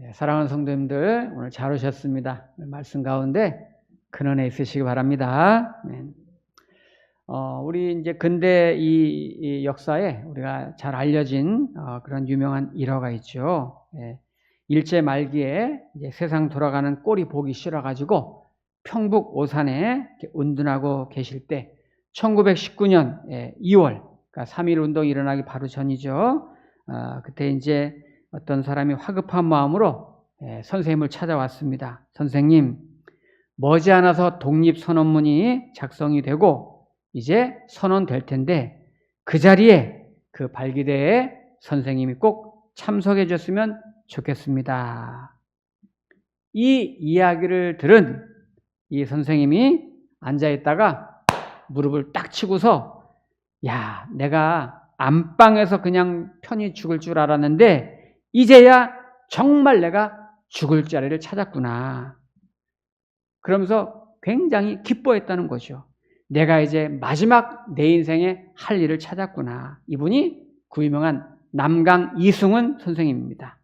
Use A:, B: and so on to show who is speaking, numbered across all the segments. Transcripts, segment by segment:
A: 네, 사랑하는 성도님들, 오늘 잘 오셨습니다. 말씀 가운데 근원에 있으시기 바랍니다. 네. 우리 이제 근대 이 역사에 우리가 잘 알려진 그런 유명한 일화가 있죠. 네. 일제 말기에 이제 세상 돌아가는 꼴이 보기 싫어가지고 평북 오산에 운둔하고 계실 때 1919년 2월, 그러니까 3.1 운동이 일어나기 바로 전이죠. 그때 이제 어떤 사람이 화급한 마음으로 선생님을 찾아왔습니다. 선생님, 머지않아서 독립선언문이 작성이 되고 이제 선언될 텐데 그 자리에 그 발기대에 선생님이 꼭 참석해 줬으면 좋겠습니다. 이 이야기를 들은 이 선생님이 앉아있다가 무릎을 딱 치고서 야, 내가 안방에서 그냥 편히 죽을 줄 알았는데 이제야 정말 내가 죽을 자리를 찾았구나. 그러면서 굉장히 기뻐했다는 거죠. 내가 이제 마지막 내 인생에 할 일을 찾았구나. 이분이 그 유명한 남강 이승훈 선생님입니다.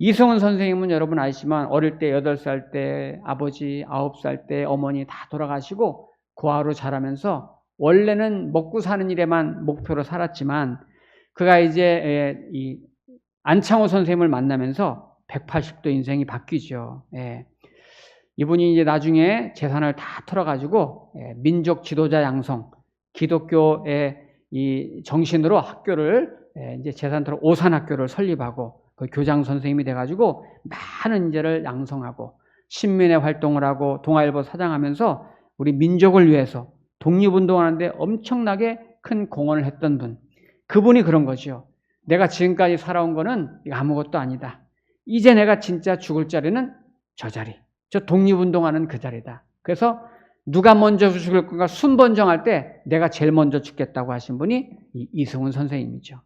A: 이승훈 선생님은 여러분 아시지만 어릴 때 8살 때 아버지, 9살 때 어머니 다 돌아가시고 고아로 자라면서 원래는 먹고 사는 일에만 목표로 살았지만 그가 이제 이 안창호 선생님을 만나면서 180도 인생이 바뀌죠. 이분이 이제 나중에 재산을 다 털어가지고 민족 지도자 양성, 기독교의 이 정신으로 학교를 이제 재산 털어 오산학교를 설립하고 그 교장 선생님이 돼가지고 많은 인재를 양성하고 신민의 활동을 하고 동아일보 사장하면서 우리 민족을 위해서 독립운동하는데 엄청나게 큰 공헌을 했던 분. 그분이 그런 거죠. 내가 지금까지 살아온 거는 아무것도 아니다. 이제 내가 진짜 죽을 자리는 저 자리. 저 독립운동하는 그 자리다. 그래서 누가 먼저 죽을 건가 순번정할 때 내가 제일 먼저 죽겠다고 하신 분이 이승훈 선생님이죠.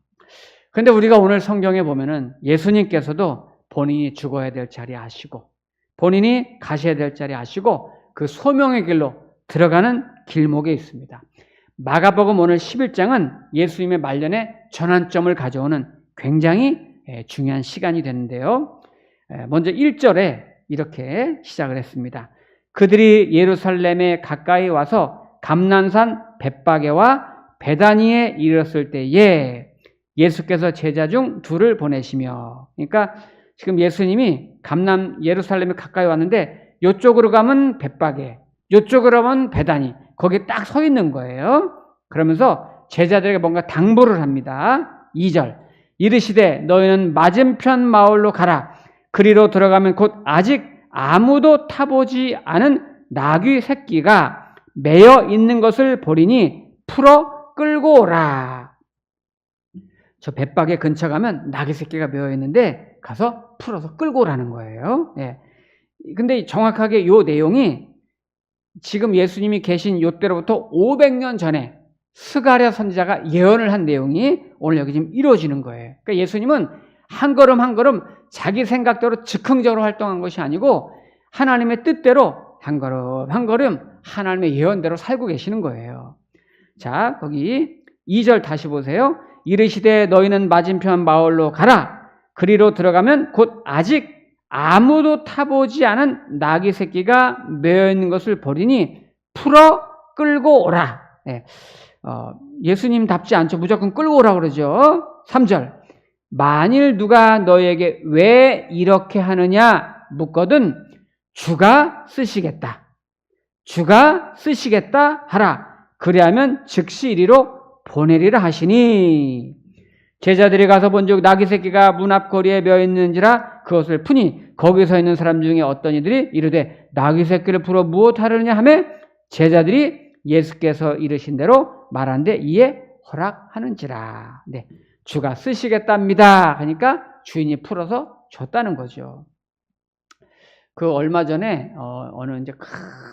A: 그런데 우리가 오늘 성경에 보면은 예수님께서도 본인이 죽어야 될 자리 아시고 본인이 가셔야 될 자리 아시고 그 소명의 길로 들어가는 길목에 있습니다. 마가복음 오늘 11장은 예수님의 말년에 전환점을 가져오는 굉장히 중요한 시간이 되는데요. 먼저 1절에 이렇게 시작을 했습니다. 그들이 예루살렘에 가까이 와서 감난산 벳바게와 베다니에 이르렀을 때에 예수께서 제자 중 둘을 보내시며, 그러니까 지금 예수님이 예루살렘에 가까이 왔는데 이쪽으로 가면 벳바게, 이쪽으로 가면 베다니, 거기 딱 서 있는 거예요. 그러면서 제자들에게 뭔가 당부를 합니다. 2절 이르시되 너희는 맞은편 마을로 가라. 그리로 들어가면 곧 아직 아무도 타보지 않은 나귀 새끼가 매여 있는 것을 보리니 풀어 끌고 오라. 저 벳바게 근처 가면 나귀 새끼가 매여 있는데 가서 풀어서 끌고 오라는 거예요. 근데 정확하게 이 내용이 지금 예수님이 계신 이때로부터 500년 전에 스가랴 선지자가 예언을 한 내용이 오늘 여기 지금 이루어지는 거예요. 그러니까 예수님은 한 걸음 한 걸음 자기 생각대로 즉흥적으로 활동한 것이 아니고 하나님의 뜻대로 한 걸음 한 걸음 하나님의 예언대로 살고 계시는 거예요. 자, 거기 2절 다시 보세요. 이르시되 너희는 맞은편 마을로 가라. 그리로 들어가면 곧 아직 아무도 타보지 않은 나귀 새끼가 매여 있는 것을 보리니 풀어 끌고 오라. 예수님답지 않죠. 무조건 끌고 오라 그러죠. 3절 만일 누가 너에게 왜 이렇게 하느냐 묻거든 주가 쓰시겠다. 주가 쓰시겠다 하라. 그리하면 즉시 이리로 보내리라 하시니 제자들이 가서 본즉 나귀 새끼가 문 앞 거리에 매어 있는지라 그것을 푸니 거기 서 있는 사람 중에 어떤 이들이 이르되 나귀 새끼를 풀어 무엇하려느냐 하매 제자들이 예수께서 이르신 대로 말한데 이에 허락하는지라. 주가 쓰시겠답니다 하니까 주인이 풀어서 줬다는 거죠. 그 얼마 전에 어느 이제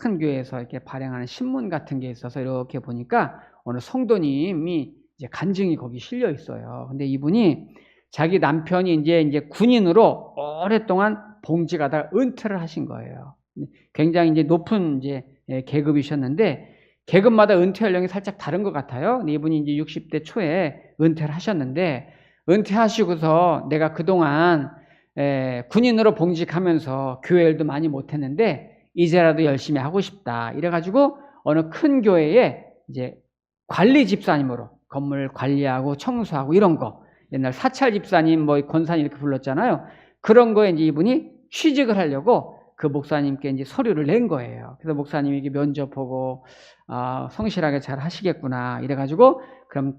A: 큰 교회에서 이렇게 발행하는 신문 같은 게 있어서 이렇게 보니까 어느 성도님이 이제 간증이 거기 실려 있어요. 근데 이분이 자기 남편이 이제 군인으로 오랫동안 봉직하다가 은퇴를 하신 거예요. 굉장히 이제 높은 이제 계급이셨는데 계급마다 은퇴 연령이 살짝 다른 것 같아요. 근데 이분이 이제 60대 초에 은퇴를 하셨는데 은퇴하시고서 내가 그동안 군인으로 봉직하면서 교회 일도 많이 못했는데 이제라도 열심히 하고 싶다. 이래가지고 어느 큰 교회에 이제 관리 집사님으로 건물 관리하고 청소하고 이런 거, 옛날 사찰 집사님 뭐 권사님 이렇게 불렀잖아요. 그런 거에 이제 이분이 취직을 하려고 그 목사님께 이제 서류를 낸 거예요. 그래서 목사님이 이게 면접 보고 성실하게 잘 하시겠구나 이래가지고 그럼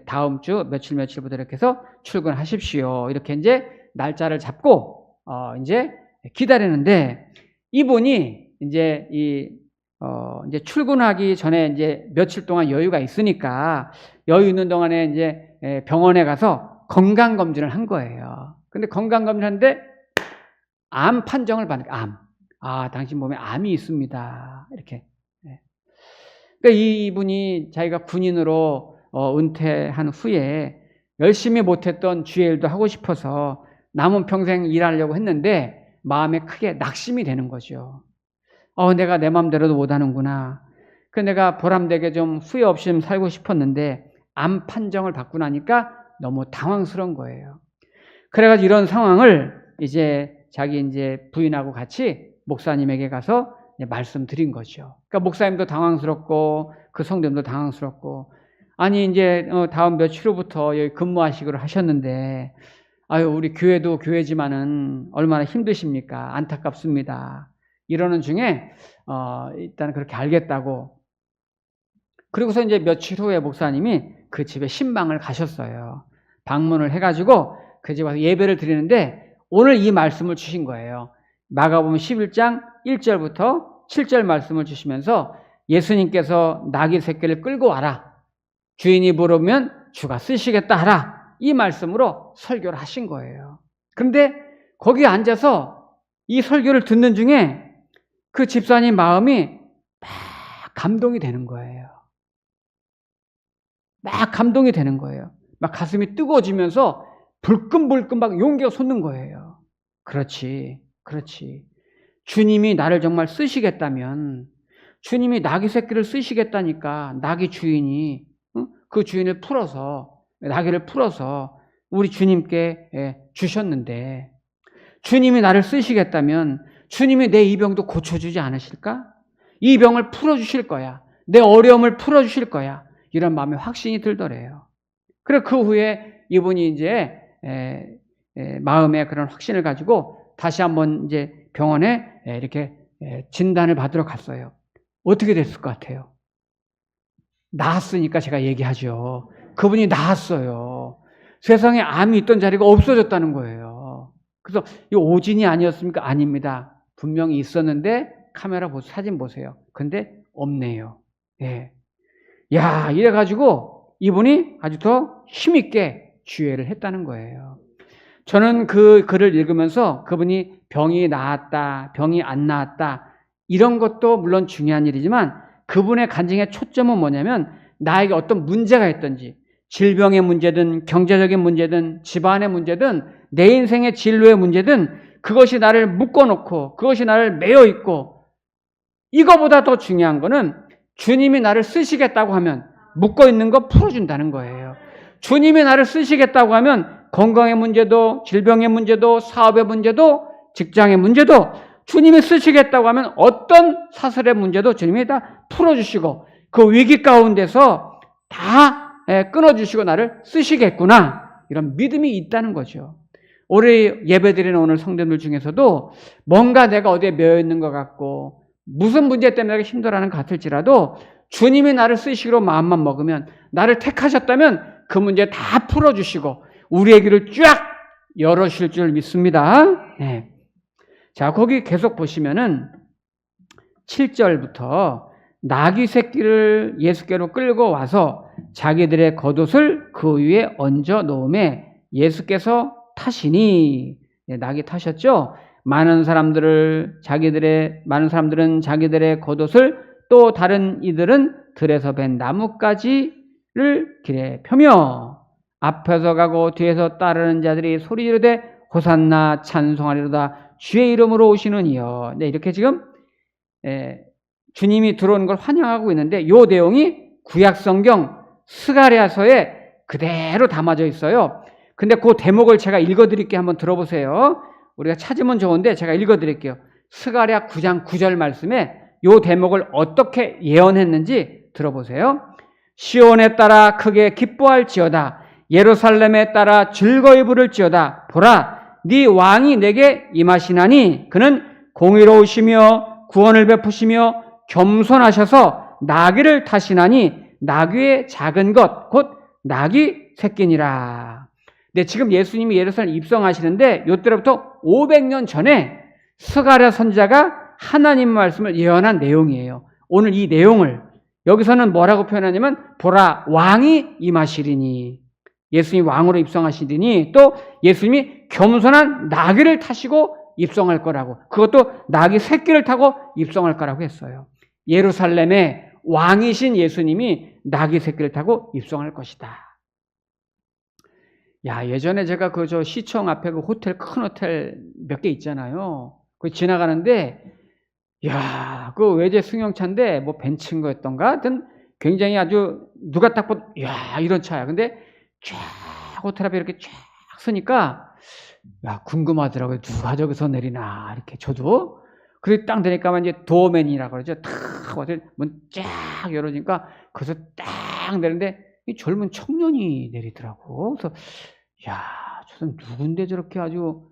A: 다음 주 며칠부터 이렇게 해서 출근하십시오. 이렇게 이제 날짜를 잡고 이제 기다리는데 이분이 이제 이제 출근하기 전에 이제 며칠 동안 여유가 있으니까 여유 있는 동안에 이제 병원에 가서 건강 검진을 한 거예요. 근데 건강 검진하는데 암 판정을 받으니까 당신 몸에 암이 있습니다. 이렇게. 그러니까 이분이 자기가 군인으로 은퇴한 후에 열심히 못했던 주의 일도 하고 싶어서 남은 평생 일하려고 했는데 마음에 크게 낙심이 되는 거죠. 내가 내 마음대로도 못하는구나. 내가 보람되게 좀 후회 없이 좀 살고 싶었는데 암 판정을 받고 나니까 너무 당황스러운 거예요. 그래가지고 이런 상황을 이제 자기 이제 부인하고 같이 목사님에게 가서 말씀드린 거죠. 그러니까 목사님도 당황스럽고 그 성도님도 당황스럽고 아니 이제 다음 며칠 후부터 여기 근무하시기로 하셨는데 우리 교회도 교회지만은 얼마나 힘드십니까? 안타깝습니다. 이러는 중에 일단 그렇게 알겠다고. 그리고서 이제 며칠 후에 목사님이 그 집에 신방을 가셨어요. 방문을 해가지고 그 집에 와서 예배를 드리는데 오늘 이 말씀을 주신 거예요. 마가복음 11장 1절부터 7절 말씀을 주시면서 예수님께서 나귀 새끼를 끌고 와라. 주인이 부르면 주가 쓰시겠다 하라. 이 말씀으로 설교를 하신 거예요. 그런데 거기 앉아서 이 설교를 듣는 중에 그 집사님 마음이 막 감동이 되는 거예요. 막 감동이 되는 거예요. 막 가슴이 뜨거워지면서 불끈불끈 막 용기가 솟는 거예요. 그렇지. 주님이 나를 정말 쓰시겠다면 주님이 나귀 새끼를 쓰시겠다니까 나귀 주인이 그 주인을 나귀를 풀어서 우리 주님께 주셨는데 주님이 나를 쓰시겠다면 주님이 내 이 병도 고쳐주지 않으실까? 이 병을 풀어주실 거야. 내 어려움을 풀어주실 거야. 이런 마음에 확신이 들더래요. 그래 그 후에 이분이 이제 마음에 그런 확신을 가지고 다시 한번 이제 병원에 이렇게 진단을 받으러 갔어요. 어떻게 됐을 것 같아요? 나았으니까 제가 얘기하죠. 그분이 나았어요. 세상에 암이 있던 자리가 없어졌다는 거예요. 그래서 이 오진이 아니었습니까? 아닙니다. 분명히 있었는데 카메라 사진 보세요. 근데 없네요. 야, 이래가지고 이분이 아주 더 힘있게 주의를 했다는 거예요. 저는 그 글을 읽으면서 그분이 병이 나았다, 병이 안 나았다 이런 것도 물론 중요한 일이지만 그분의 간증의 초점은 뭐냐면 나에게 어떤 문제가 있든지 질병의 문제든 경제적인 문제든 집안의 문제든 내 인생의 진로의 문제든 그것이 나를 묶어놓고 그것이 나를 매여있고 이거보다 더 중요한 거는 주님이 나를 쓰시겠다고 하면 묶어있는 거 풀어준다는 거예요. 주님이 나를 쓰시겠다고 하면 건강의 문제도 질병의 문제도 사업의 문제도 직장의 문제도 주님이 쓰시겠다고 하면 어떤 사설의 문제도 주님이 다 풀어주시고 그 위기 가운데서 다 끊어주시고 나를 쓰시겠구나 이런 믿음이 있다는 거죠. 우리 예배드리는 오늘 성도들 중에서도 뭔가 내가 어디에 매여있는 것 같고 무슨 문제 때문에 힘들어하는 것 같을지라도 주님이 나를 쓰시기로 마음만 먹으면 나를 택하셨다면 그 문제 다 풀어주시고 우리의 길을 쫙 열어주실 줄 믿습니다. 자, 거기 계속 보시면은 7절부터 나귀 새끼를 예수께로 끌고 와서 자기들의 겉옷을 그 위에 얹어 놓음에 예수께서 타시니 나귀 타셨죠? 많은 사람들은 자기들의 겉옷을 또 다른 이들은 들에서 벤 나뭇가지를 길에 펴며 앞에서 가고 뒤에서 따르는 자들이 소리 지르되 호산나 찬송하리로다 주의 이름으로 오시는 이여. 이렇게 지금 주님이 들어오는 걸 환영하고 있는데 이 내용이 구약성경 스가랴서에 그대로 담아져 있어요. 근데 그 대목을 제가 읽어드릴게 한번 들어보세요. 우리가 찾으면 좋은데 제가 읽어드릴게요. 스가랴 9장 9절 말씀에 이 대목을 어떻게 예언했는지 들어보세요. 시온에 따라 크게 기뻐할지어다. 예루살렘에 따라 즐거이 부를지어다. 보라, 네 왕이 내게 임하시나니 그는 공의로우시며 구원을 베푸시며 겸손하셔서 나귀를 타시나니 나귀의 작은 것 곧 나귀 새끼니라. 네, 지금 예수님이 예루살렘 입성하시는데 이때로부터 500년 전에 스가랴 선지자가 하나님 말씀을 예언한 내용이에요. 오늘 이 내용을 여기서는 뭐라고 표현하냐면 보라, 왕이 임하시리니, 예수님이 왕으로 입성하시리니, 또 예수님이 겸손한 나귀를 타시고 입성할 거라고, 그것도 나귀 새끼를 타고 입성할 거라고 했어요. 예루살렘의 왕이신 예수님이 나귀 새끼를 타고 입성할 것이다. 야, 예전에 제가 저 시청 앞에 그 호텔, 큰 호텔 몇 개 있잖아요. 그 지나가는데, 야, 그 외제 승용차인데, 뭐 벤츠인 거였던가? 하여튼 굉장히 아주 누가 딱 봐도, 야, 이런 차야. 근데 쫙 호텔 앞에 이렇게 쫙 서니까, 야, 궁금하더라고요. 누가 저기서 내리나, 이렇게 저도. 그리고 딱 되니까 이제 도어맨이라고 그러죠. 탁, 문 쫙 열어주니까, 거기서 딱 내리는데, 이 젊은 청년이 내리더라고. 그래서, 야, 저는 누군데 저렇게 아주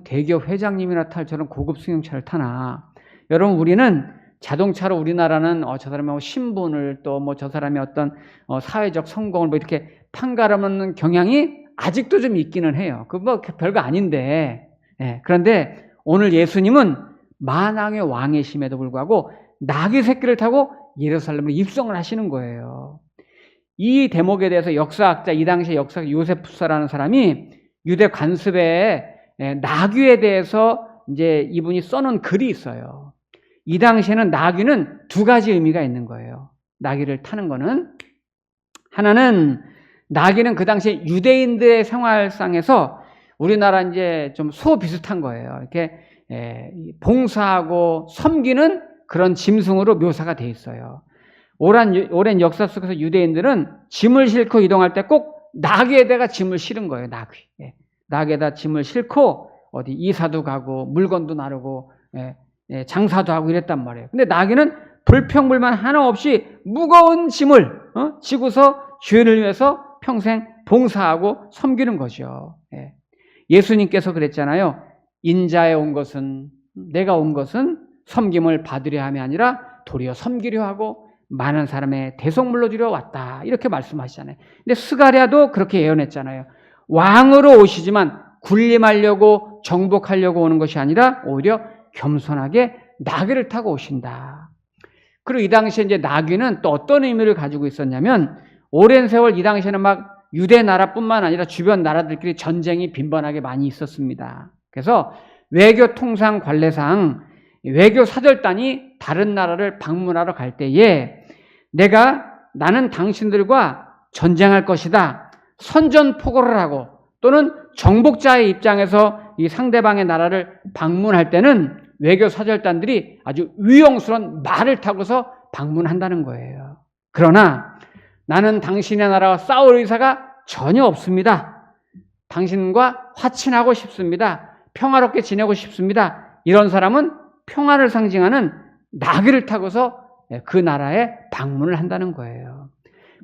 A: 대기업 회장님이나 탈 저런 고급 승용차를 타나. 여러분, 우리는 자동차로 우리나라는 저 사람의 신분을 또 뭐 저 사람의 어떤 사회적 성공을 뭐 이렇게 판가름하는 경향이 아직도 좀 있기는 해요. 그 뭐 별거 아닌데. 예, 그런데 오늘 예수님은 만왕의 왕이심에도 불구하고 나귀 새끼를 타고 예루살렘으로 입성을 하시는 거예요. 이 대목에 대해서 역사학자, 이 당시의 역사학 요세푸스라는 사람이 유대 관습에 나귀에 대해서 이제 이분이 써놓은 글이 있어요. 이 당시에는 나귀는 두 가지 의미가 있는 거예요. 나귀를 타는 거는, 하나는 나귀는 그 당시에 유대인들의 생활상에서 우리나라 이제 좀 소 비슷한 거예요. 이렇게 봉사하고 섬기는 그런 짐승으로 묘사가 돼 있어요. 오랜 역사 속에서 유대인들은 짐을 싣고 이동할 때 꼭 나귀에다가 짐을 실은 거예요. 나귀에다 짐을 싣고 어디 이사도 가고 물건도 나르고 장사도 하고 이랬단 말이에요. 근데 나귀는 불평불만 하나 없이 무거운 짐을 지고서 주인을 위해서 평생 봉사하고 섬기는 거죠. 예수님께서 그랬잖아요. 인자에 온 것은, 내가 온 것은 섬김을 받으려 함이 아니라 도리어 섬기려 하고 많은 사람의 대속물로 주려 왔다, 이렇게 말씀하시잖아요. 근데 스가랴도 그렇게 예언했잖아요. 왕으로 오시지만 군림하려고 정복하려고 오는 것이 아니라 오히려 겸손하게 나귀를 타고 오신다. 그리고 이 당시에 이제 나귀는 또 어떤 의미를 가지고 있었냐면, 오랜 세월 이 당시에는 막 유대 나라뿐만 아니라 주변 나라들끼리 전쟁이 빈번하게 많이 있었습니다. 그래서 외교 통상 관례상 외교 사절단이 다른 나라를 방문하러 갈 때에 나는 당신들과 전쟁할 것이다, 선전포고를 하고, 또는 정복자의 입장에서 이 상대방의 나라를 방문할 때는 외교 사절단들이 아주 위용스러운 말을 타고서 방문한다는 거예요. 그러나 나는 당신의 나라와 싸울 의사가 전혀 없습니다. 당신과 화친하고 싶습니다. 평화롭게 지내고 싶습니다. 이런 사람은 평화를 상징하는 나귀를 타고서 그 나라에 방문을 한다는 거예요.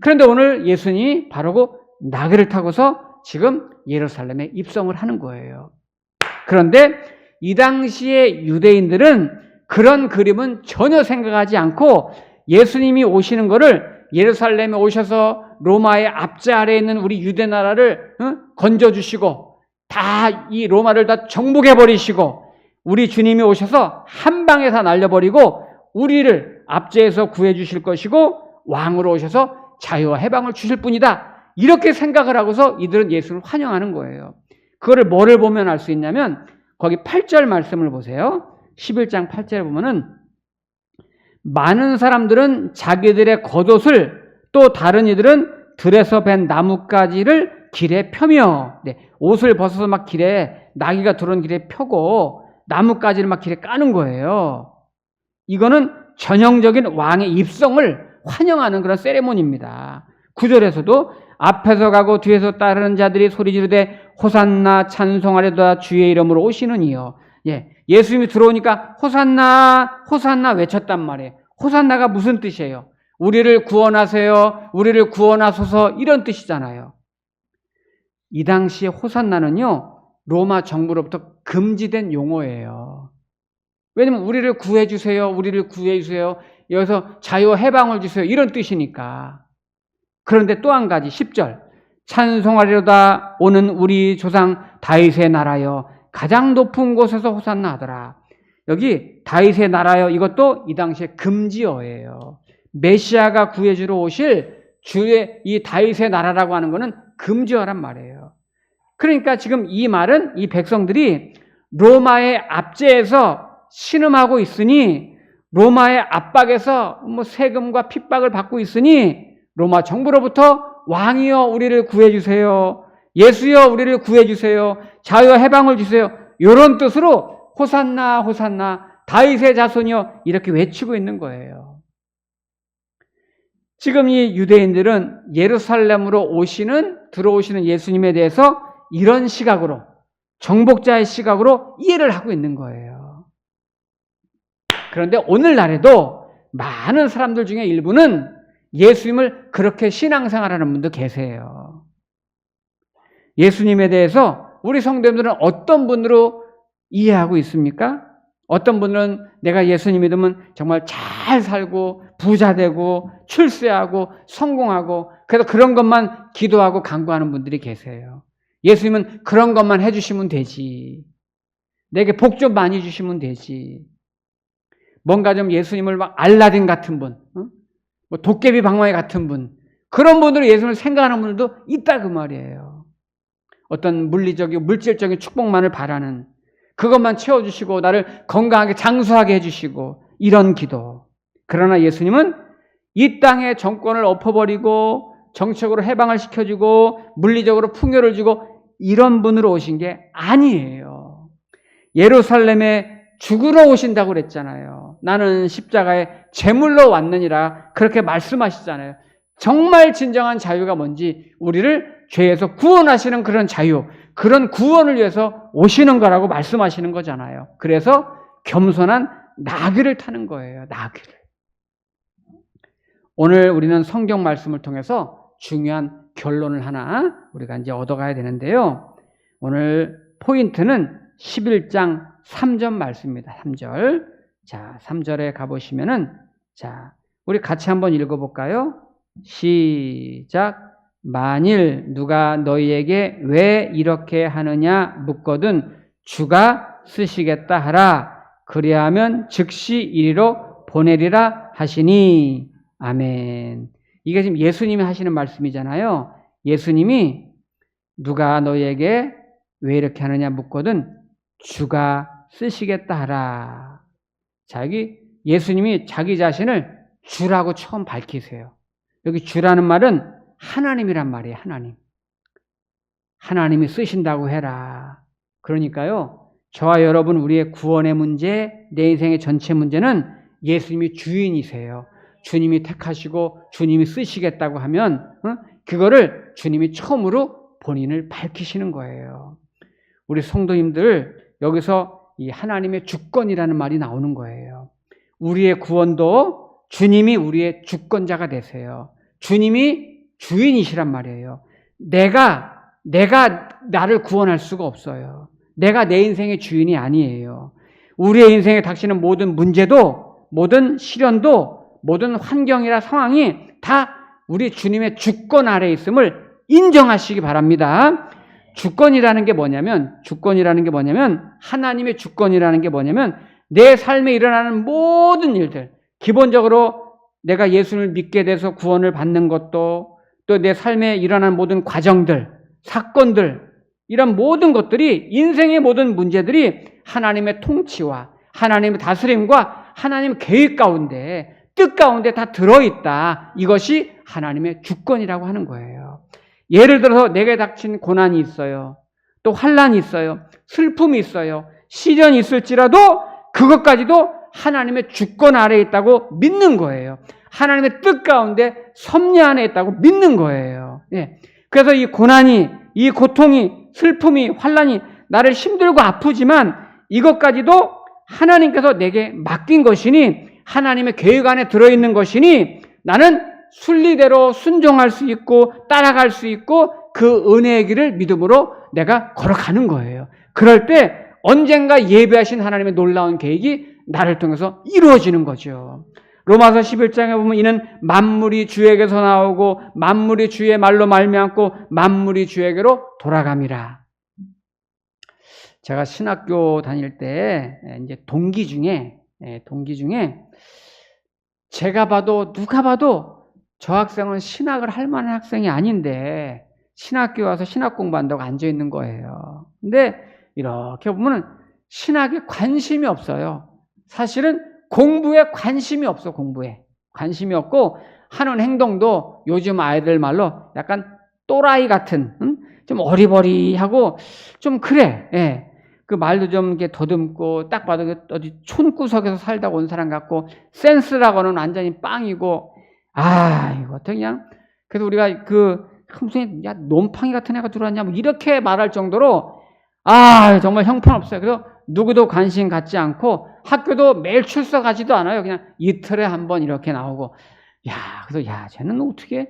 A: 그런데 오늘 예수님이 바로 그 나귀를 타고서 지금 예루살렘에 입성을 하는 거예요. 그런데 이 당시의 유대인들은 그런 그림은 전혀 생각하지 않고 예수님이 오시는 거를, 예루살렘에 오셔서 로마의 압제 아래에 있는 우리 유대 나라를 건져주시고 다 이 로마를 다 정복해버리시고 우리 주님이 오셔서 한 방에 다 날려버리고 우리를 압제해서 구해주실 것이고 왕으로 오셔서 자유와 해방을 주실 뿐이다, 이렇게 생각을 하고서 이들은 예수를 환영하는 거예요. 그거를 뭐를 보면 알 수 있냐면 거기 8절 말씀을 보세요. 11장 8절에 보면은 많은 사람들은 자기들의 겉옷을, 또 다른 이들은 들에서 벤 나뭇가지를 길에 펴며, 옷을 벗어서 막 길에, 나귀가 들어오는 길에 펴고 나뭇가지를 막 길에 까는 거예요. 이거는 전형적인 왕의 입성을 환영하는 그런 세레모니입니다. 9절에서도 앞에서 가고 뒤에서 따르는 자들이 소리 지르되 호산나 찬송하려다 주의 이름으로 오시는 이여. 예수님이 들어오니까 호산나 호산나 외쳤단 말이에요. 호산나가 무슨 뜻이에요? 우리를 구원하세요. 우리를 구원하소서 이런 뜻이잖아요. 이 당시에 호산나는요. 로마 정부로부터 금지된 용어예요. 왜냐면 우리를 구해주세요. 우리를 구해주세요. 여기서 자유와 해방을 주세요. 이런 뜻이니까. 그런데 또 한 가지 10절 찬송하리로다 오는 우리 조상 다윗의 나라여 가장 높은 곳에서 호산나 하더라. 여기 다윗의 나라여 이것도 이 당시에 금지어예요. 메시아가 구해주러 오실 주의 이 다윗의 나라라고 하는 것은 금지어란 말이에요. 그러니까 지금 이 말은 이 백성들이 로마의 압제에서 신음하고 있으니 로마의 압박에서 세금과 핍박을 받고 있으니 로마 정부로부터 왕이여 우리를 구해주세요. 예수여 우리를 구해주세요. 자유와 해방을 주세요. 이런 뜻으로 호산나 호산나 다윗의 자손이여 이렇게 외치고 있는 거예요. 지금 이 유대인들은 예루살렘으로 들어오시는 예수님에 대해서 이런 시각으로 정복자의 시각으로 이해를 하고 있는 거예요. 그런데 오늘날에도 많은 사람들 중에 일부는 예수님을 그렇게 신앙생활하는 분도 계세요. 예수님에 대해서 우리 성도님들은 어떤 분으로 이해하고 있습니까? 어떤 분은 내가 예수님 믿으면 정말 잘 살고 부자 되고 출세하고 성공하고 그래서 그런 것만 기도하고 간구하는 분들이 계세요. 예수님은 그런 것만 해주시면 되지. 내게 복 좀 많이 주시면 되지. 뭔가 좀 예수님을 막 알라딘 같은 분, 뭐 도깨비 방망이 같은 분, 그런 분으로 예수님을 생각하는 분들도 있다 그 말이에요. 어떤 물질적인 축복만을 바라는 그것만 채워주시고 나를 건강하게 장수하게 해주시고 이런 기도. 그러나 예수님은 이 땅의 정권을 엎어버리고 정책으로 해방을 시켜주고 물리적으로 풍요를 주고 이런 분으로 오신 게 아니에요. 예루살렘에 죽으러 오신다고 그랬잖아요. 나는 십자가에 제물로 왔느니라 그렇게 말씀하시잖아요. 정말 진정한 자유가 뭔지 우리를 죄에서 구원하시는 그런 자유, 그런 구원을 위해서 오시는 거라고 말씀하시는 거잖아요. 그래서 겸손한 나귀를 타는 거예요. 나귀를. 오늘 우리는 성경 말씀을 통해서 중요한 결론을 하나 우리가 이제 얻어가야 되는데요. 오늘 포인트는 11장 3절 말씀입니다. 3절. 자, 3절에 가보시면은, 자, 우리 같이 한번 읽어볼까요? 시작. 만일 누가 너희에게 왜 이렇게 하느냐 묻거든 주가 쓰시겠다 하라. 그리하면 즉시 이리로 보내리라 하시니. 아멘. 이게 지금 예수님이 하시는 말씀이잖아요. 예수님이 누가 너희에게 왜 이렇게 하느냐 묻거든 주가 쓰시겠다 하라. 자, 여기 예수님이 자기 자신을 주라고 처음 밝히세요. 여기 주라는 말은 하나님이란 말이에요. 하나님. 하나님이 쓰신다고 해라. 그러니까요. 저와 여러분 우리의 구원의 문제, 내 인생의 전체 문제는 예수님이 주인이세요. 주님이 택하시고 주님이 쓰시겠다고 하면 그거를 주님이 처음으로 본인을 밝히시는 거예요. 우리 성도님들 여기서 이 하나님의 주권이라는 말이 나오는 거예요. 우리의 구원도 주님이 우리의 주권자가 되세요. 주님이 주인이시란 말이에요. 내가 나를 구원할 수가 없어요. 내가 내 인생의 주인이 아니에요. 우리의 인생에 닥치는 모든 문제도, 모든 시련도, 모든 환경이나 상황이 다 우리 주님의 주권 아래에 있음을 인정하시기 바랍니다. 주권이라는 게 뭐냐면 하나님의 주권이라는 게 뭐냐면 내 삶에 일어나는 모든 일들, 기본적으로 내가 예수를 믿게 돼서 구원을 받는 것도 또 내 삶에 일어나는 모든 과정들, 사건들, 이런 모든 것들이 인생의 모든 문제들이 하나님의 통치와 하나님의 다스림과 하나님의 계획 가운데, 뜻 가운데 다 들어있다. 이것이 하나님의 주권이라고 하는 거예요. 예를 들어서 내게 닥친 고난이 있어요. 또 환난이 있어요. 슬픔이 있어요. 시련이 있을지라도 그것까지도 하나님의 주권 아래에 있다고 믿는 거예요. 하나님의 뜻 가운데 섭리 안에 있다고 믿는 거예요. 예. 그래서 이 고난이, 이 고통이, 슬픔이, 환난이 나를 힘들고 아프지만 이것까지도 하나님께서 내게 맡긴 것이니 하나님의 계획 안에 들어있는 것이니 나는 순리대로 순종할 수 있고 따라갈 수 있고 그 은혜의 길을 믿음으로 내가 걸어가는 거예요. 그럴 때 언젠가 예비하신 하나님의 놀라운 계획이 나를 통해서 이루어지는 거죠. 로마서 11장에 보면 이는 만물이 주에게서 나오고 만물이 주의 말로 말미암고 만물이 주에게로 돌아감이라. 제가 신학교 다닐 때 이제 동기 중에 제가 봐도 누가 봐도 저 학생은 신학을 할 만한 학생이 아닌데 신학교 와서 신학 공부한다고 앉아 있는 거예요. 근데 이렇게 보면 신학에 관심이 없어요. 사실은 공부에 관심이 없어. 공부에 관심이 없고 하는 행동도 요즘 아이들 말로 약간 또라이 같은, 좀 어리버리하고 좀 그래. 예. 그 말도 좀 이렇게 더듬고 딱 봐도 어디 촌구석에서 살다 온 사람 같고 센스라고는 완전히 빵이고 이거 그냥 그래서 우리가 무슨 야 놈팡이 같은 애가 들어왔냐 뭐 이렇게 말할 정도로 정말 형편없어요. 그래서 누구도 관심 갖지 않고 학교도 매일 출석하지도 않아요. 그냥 이틀에 한 번 이렇게 나오고 그래서 쟤는 어떻게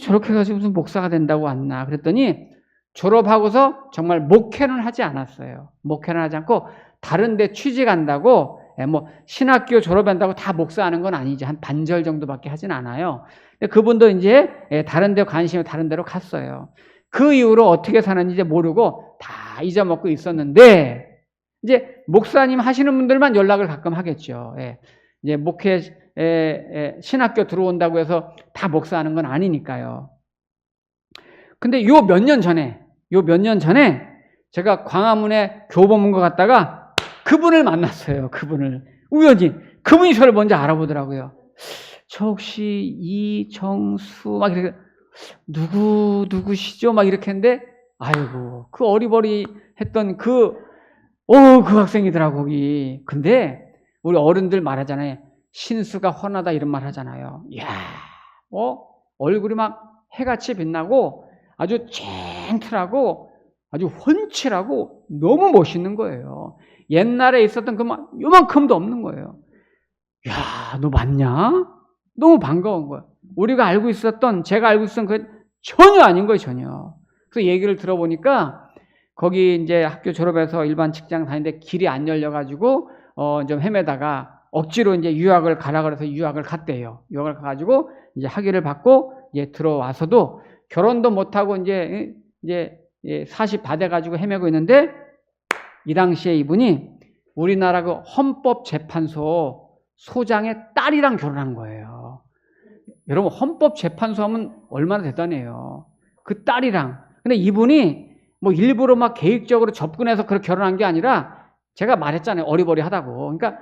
A: 저렇게 해가지고 무슨 목사가 된다고 왔나 그랬더니 졸업하고서 정말 목회는 하지 않았어요. 목회는 하지 않고 다른 데 취직한다고 뭐 신학교 졸업한다고 다 목사하는 건 아니지. 한 반절 정도밖에 하진 않아요. 그분도 이제 다른 데 관심이 다른 데로 갔어요. 그 이후로 어떻게 사는지 이제 모르고 다 잊어먹고 있었는데 이제 목사님 하시는 분들만 연락을 가끔 하겠죠. 이제 목회 신학교 들어온다고 해서 다 목사하는 건 아니니까요. 근데 요 몇 년 전에 제가 광화문에 교보문고 갔다가 그분을 만났어요. 그분을 우연히 그분이 저를 먼저 알아보더라고요. 저 혹시 이정수 막 이렇게 누구시죠? 막 이렇게 했는데 아이고 그 어리버리했던 그 학생이더라고 거기. 근데 우리 어른들 말하잖아요. 신수가 훤하다 이런 말 하잖아요. 얼굴이 막 해같이 빛나고 아주 쟁틀하고 아주 훤칠하고 너무 멋있는 거예요. 옛날에 있었던 요만큼도 없는 거예요. 너 맞냐? 너무 반가운 거야. 제가 알고 있었던 그 전혀 아닌 거예요, 전혀. 그래서 얘기를 들어보니까 거기 이제 학교 졸업해서 일반 직장 다니는데 길이 안 열려가지고 좀 헤매다가 억지로 이제 유학을 가라 그래서 유학을 갔대요. 유학을 가가지고 이제 학위를 받고 이제 들어와서도 결혼도 못하고 이제 40 다 돼가지고 헤매고 있는데 이 당시에 이분이 우리나라 그 헌법재판소 소장의 딸이랑 결혼한 거예요. 여러분 헌법재판소 하면 얼마나 대단해요. 그 딸이랑. 근데 이분이 뭐 일부러 막 계획적으로 접근해서 그렇게 결혼한 게 아니라 제가 말했잖아요. 어리버리하다고. 그러니까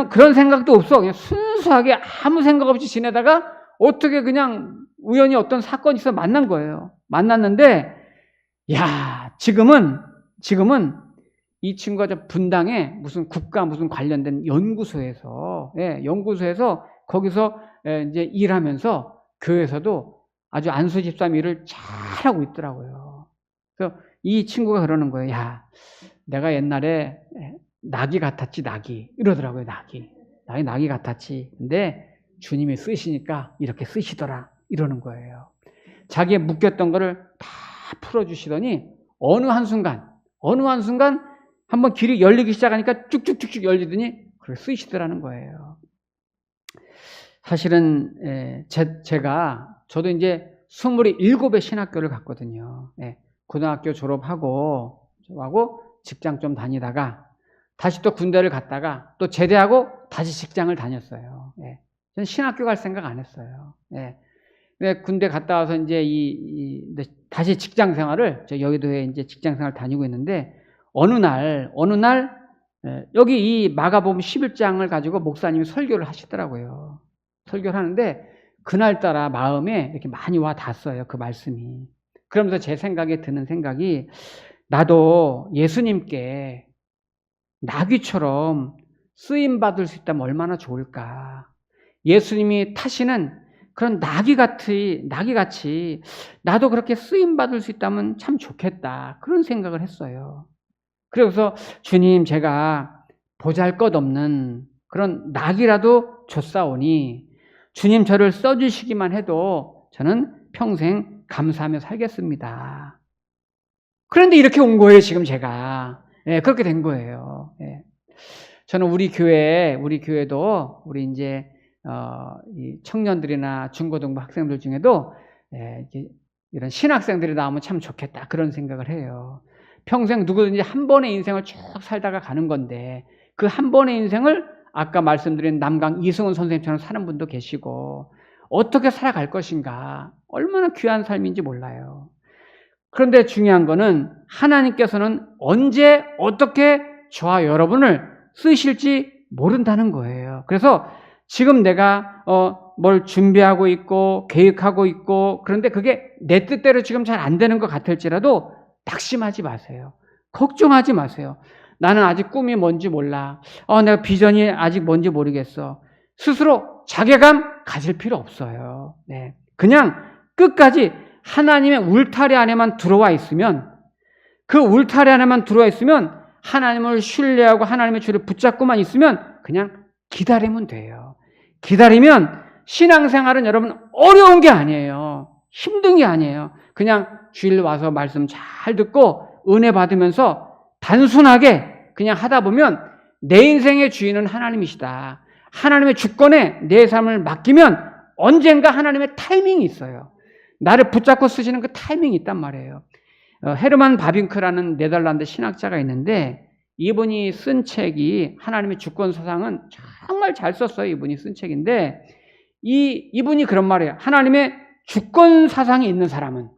A: 그런 생각도 없어. 그냥 순수하게 아무 생각 없이 지내다가 어떻게 그냥 우연히 어떤 사건이 있어 만난 거예요. 만났는데 지금은 이 친구가 저 분당에 무슨 국가 무슨 관련된 연구소에서 거기서 이제 일하면서 교회에서도 아주 안수 집사님 일을 잘하고 있더라고요. 그래서 이 친구가 그러는 거예요. 내가 옛날에 낙이 같았지, 낙이. 이러더라고요, 낙이 같았지. 근데 주님이 쓰시니까 이렇게 쓰시더라. 이러는 거예요. 자기의 묶였던 거를 다 풀어주시더니 어느 한순간 한번 길이 열리기 시작하니까 쭉쭉쭉쭉 열리더니 그렇게 쓰시더라는 거예요. 사실은 저도 이제 27의 신학교를 갔거든요. 고등학교 졸업하고 직장 좀 다니다가 다시 또 군대를 갔다가 또 제대하고 다시 직장을 다녔어요. 저는 신학교 갈 생각 안 했어요. 군대 갔다 와서 이제 다시 직장 생활을 저 여의도에 이제 직장 생활 다니고 있는데 어느 날 여기 이 마가복음 11장을 가지고 목사님이 설교를 하시더라고요. 설교를 하는데 그날따라 마음에 이렇게 많이 와 닿았어요. 그 말씀이. 그러면서 제 생각에 드는 생각이 나도 예수님께 나귀처럼 쓰임받을 수 있다면 얼마나 좋을까. 예수님이 타시는 그런 나귀같이 나도 그렇게 쓰임받을 수 있다면 참 좋겠다. 그런 생각을 했어요. 그래서 주님, 제가 보잘것없는 그런 낙이라도 줬사오니 주님 저를 써주시기만 해도 저는 평생 감사하며 살겠습니다. 그런데 이렇게 온 거예요, 지금 제가. 예, 그렇게 된 거예요. 예. 저는 우리 교회도 우리 이제 이 청년들이나 중고등부 학생들 중에도 이런 신학생들이 나오면 참 좋겠다, 그런 생각을 해요. 평생 누구든지 한 번의 인생을 쭉 살다가 가는 건데 그 한 번의 인생을 아까 말씀드린 남강 이승훈 선생님처럼 사는 분도 계시고 어떻게 살아갈 것인가, 얼마나 귀한 삶인지 몰라요. 그런데 중요한 거는 하나님께서는 언제 어떻게 저와 여러분을 쓰실지 모른다는 거예요. 그래서 지금 내가 뭘 준비하고 있고 계획하고 있고 그런데 그게 내 뜻대로 지금 잘 안 되는 것 같을지라도 낙심하지 마세요. 걱정하지 마세요. 나는 아직 꿈이 뭔지 몰라. 내가 비전이 아직 뭔지 모르겠어. 스스로 자괴감 가질 필요 없어요. 네. 그냥 끝까지 하나님의 울타리 안에만 들어와 있으면, 그 울타리 안에만 들어와 있으면 하나님을 신뢰하고 하나님의 주를 붙잡고만 있으면 그냥 기다리면 돼요. 기다리면 신앙생활은 여러분 어려운 게 아니에요. 힘든 게 아니에요. 그냥 주일 와서 말씀 잘 듣고 은혜 받으면서 단순하게 그냥 하다 보면 내 인생의 주인은 하나님이시다. 하나님의 주권에 내 삶을 맡기면 언젠가 하나님의 타이밍이 있어요. 나를 붙잡고 쓰시는 그 타이밍이 있단 말이에요. 헤르만 바빙크라는 네덜란드 신학자가 있는데 이분이 쓴 책이 하나님의 주권 사상은 정말 잘 썼어요. 이분이 쓴 책인데 이분이 그런 말이에요. 하나님의 주권 사상이 있는 사람은,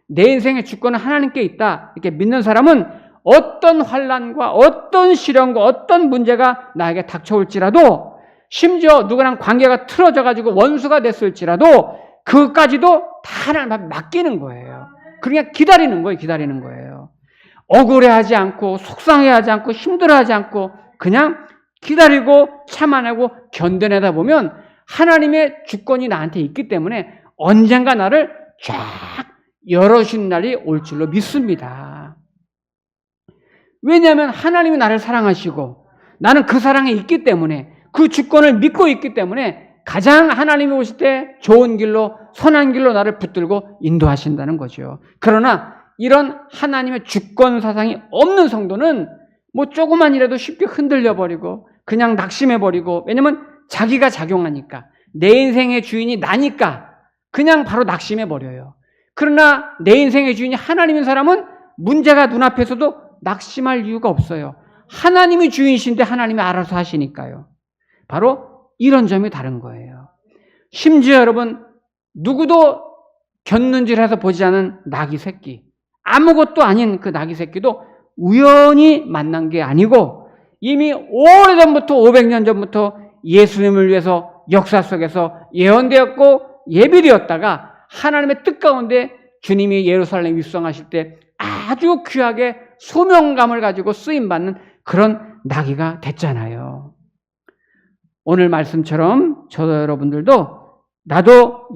A: 내 인생의 주권은 하나님께 있다 이렇게 믿는 사람은 어떤 환난과 어떤 시련과 어떤 문제가 나에게 닥쳐올지라도, 심지어 누구랑 관계가 틀어져 가지고 원수가 됐을지라도 그것까지도 다 하나님 앞에 맡기는 거예요. 그냥 기다리는 거예요. 억울해하지 않고 속상해하지 않고 힘들어하지 않고 그냥 기다리고 참아내고 견뎌내다 보면 하나님의 주권이 나한테 있기 때문에 언젠가 나를 쫙 열어주신 날이 올 줄로 믿습니다. 왜냐하면 하나님이 나를 사랑하시고 나는 그 사랑에 있기 때문에, 그 주권을 믿고 있기 때문에 가장 하나님이 오실 때 좋은 길로, 선한 길로 나를 붙들고 인도하신다는 거죠. 그러나 이런 하나님의 주권 사상이 없는 성도는 뭐 조금만이라도 쉽게 흔들려버리고 그냥 낙심해버리고, 왜냐면 자기가 작용하니까, 내 인생의 주인이 나니까 그냥 바로 낙심해버려요. 그러나 내 인생의 주인이 하나님인 사람은 문제가 눈앞에서도 낙심할 이유가 없어요. 하나님이 주인이신데 하나님이 알아서 하시니까요. 바로 이런 점이 다른 거예요. 심지어 여러분, 누구도 곁눈질해서 보지 않은 나귀 새끼, 아무것도 아닌 그 나귀 새끼도 우연히 만난 게 아니고 이미 오래전부터, 500년 전부터 예수님을 위해서 역사 속에서 예언되었고 예비되었다가 하나님의 뜻 가운데 주님이 예루살렘 입성하실 때 아주 귀하게 소명감을 가지고 쓰임받는 그런 나귀가 됐잖아요. 오늘 말씀처럼 저 여러분들도 나도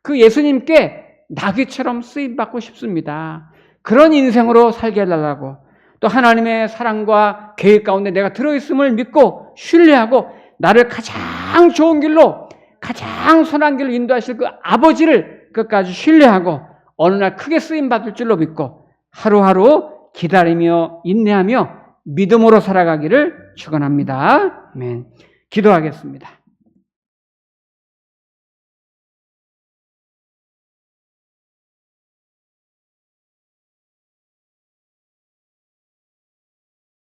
A: 그 예수님께 나귀처럼 쓰임받고 싶습니다. 그런 인생으로 살게 해달라고, 또 하나님의 사랑과 계획 가운데 내가 들어있음을 믿고 신뢰하고 나를 가장 좋은 길로, 가장 선한 길로 인도하실 그 아버지를 끝까지 신뢰하고 어느 날 크게 쓰임받을 줄로 믿고 하루하루 기다리며 인내하며 믿음으로 살아가기를 축원합니다. 아멘. 기도하겠습니다.